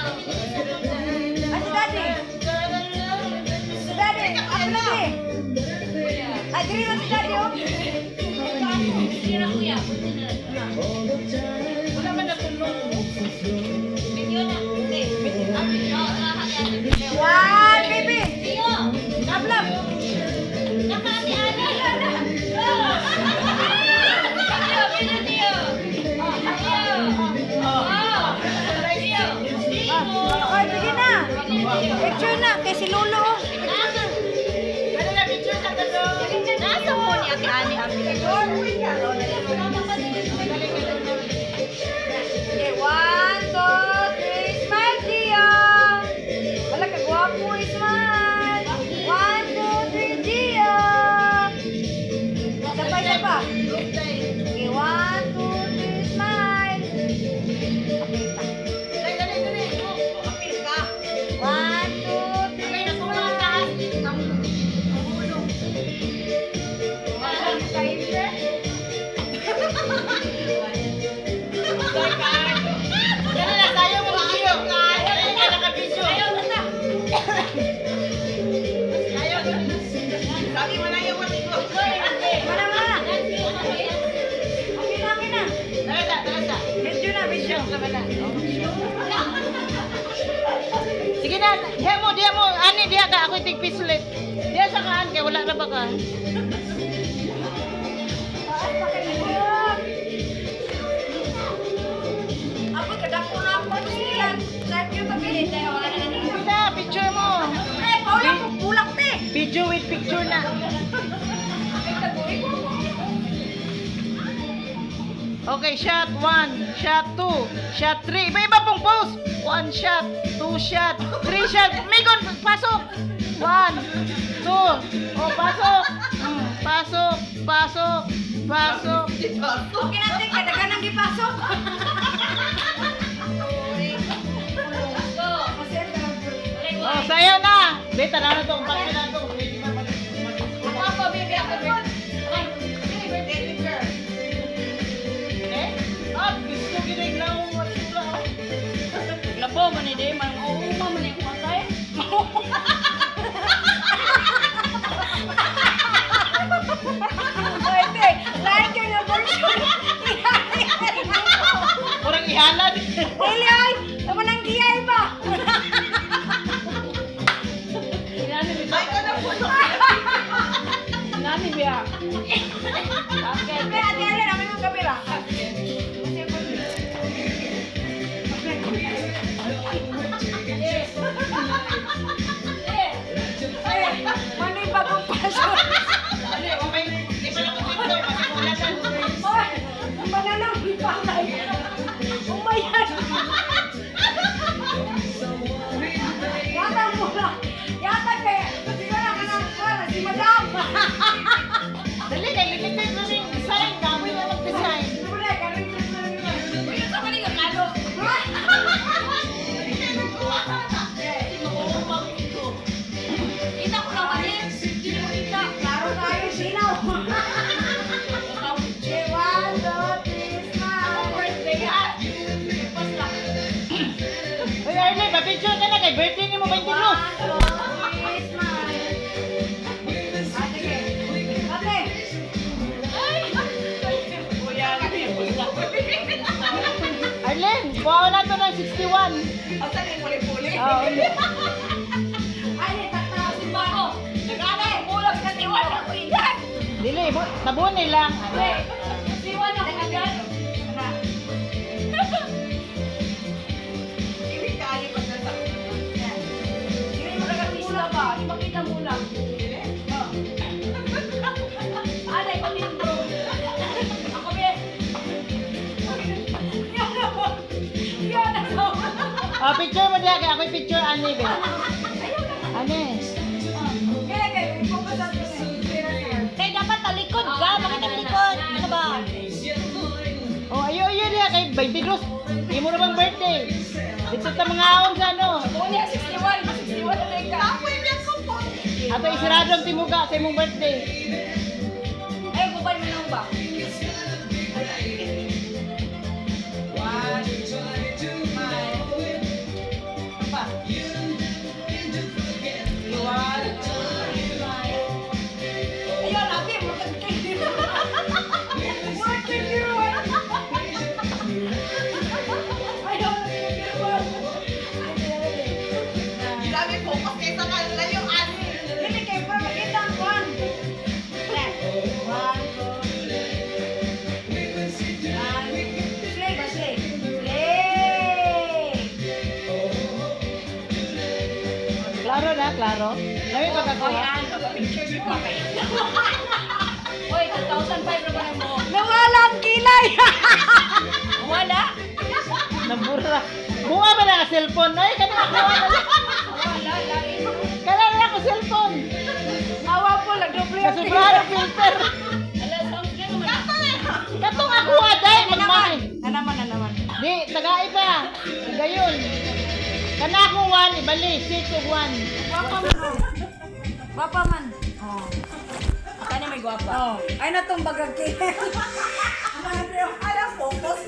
Ay, si Daddy. Si Daddy, ako na eh. Ay, diri na si Daddy, oh. Sira kuya. Wala man natulog. Video na. One, baby. Video. Ablap. Nakaani-ani. Video. Ay, sige na. Picture na, kay si Lolo, oh. Ano na picture sa kaso? Nasa mo ni Ate Ani ang picture. Okay, 1, 2, 3, smile, Gia. Wala ka, gwapo, smile. 1, 2, 3, Gia. Sabay na pa. Okay, 1, 2, 3, smile. Dali, dali, dali. Apil ka. 1, 2, 3, smile. Dali na, tayo mo video. Dali ka naka-video. Ayaw. Sabi mo na yung mati ko. Mana, mana. Okay na. Talasa, talasa. Video na, video. Sige na, diya mo, ani diya ka, ako'y tigpisulit. Diya sa kaan, kaya wala na ba ka? Taas pa kayo. Ako, kadako na ako. Silan. Thank you, tabi. Sige na, picture mo. Eh, Paula, bulak te. Video with picture na. Okay, shot 1, shot 2, shot 3. Iba-iba pong pose. 1 shot, 2 shot, 3 shot. Migon, pasok. 1, 2. Oh, pasok. Pasok, pasok, pasok. Okay na, te. Kadagan ang gipasok. Oh, sayo na. Beta na to, pagka na to. Ako, baby, ako. Eh? Ah, gusto giniglaw mo at sula. Labo, manide, man-uuma, man-umatay. Ay, te. Like yun yung version. Kurang ihalad. Eli, ay. Tama ng giyay ba? Ay, ka na po. Nani biya? Okay, ate Eli, namin mong kamera. Eh, mano'y bagong pasok. Dali, okay. Di pa na ko dito. Masimulatan. Oy, ang bananaw, ipatay. Umayan. Yata mo lang. Yata kaya. Siguro ka na si Madam. Dali, kay limited na rin design. Kami na mag-design. Siguro ka rin Uy, sa kanila kalo. Kita ko naman eh. Hindi mo kita. Klaro tayo, sinaw. Okay, 1, 2, 3, smile. Birthday ha. Pas lang. Uy, Arlene, pa-picture ka na kay birthday ni mo 22. 1, 2, 3, smile. Ate, ate. Arlene, buhaw na to ng 61. Oo. Ay, takta si Ako, nag-alay, bulag sa tiwan ako ilan. Dili, tabunin nila. Tiwan ako agad. Hindi mo nag-artista ba? Di makita mo lang. Alay, pamintro. Ako, be. Yan na. Oh, picture mo diya kay ako'y picture ani be. Ani. Kaya kayo, focus sa ito. Kaya dapat talikod ka, makita mo likod. Ano ba? Oh, ayo diya kay 22. Imo na bang birthday? Dito ta mga aon sa ano. Una, 61 na lang ka. Ato isirado ang timuga sa imong birthday. Ay, gubay mo lang ba? klaro? Lami pa Oy, kakuha. ano, picture niyo pa kayo. Oy, 2,500 na mo. Nawala ang kilay! Wala. Nabura. Buha ba na ka cellphone? Ay, kanina kuha na lang. Wala, lagi. Kanina na ko cellphone. Awa po, nagdoble ang Kasubrahan ang filter. Alas, sounds good naman. Katong ako aday, magmay. Nanaman. Di, tagai pa. Gayon. Kana ako 1, ibali, 6 o 1. Gwapa man, oh. Gwapa man. Oh. Kanya may gwapa. Oh. Ay na tong bagag kilay. Ay na focus.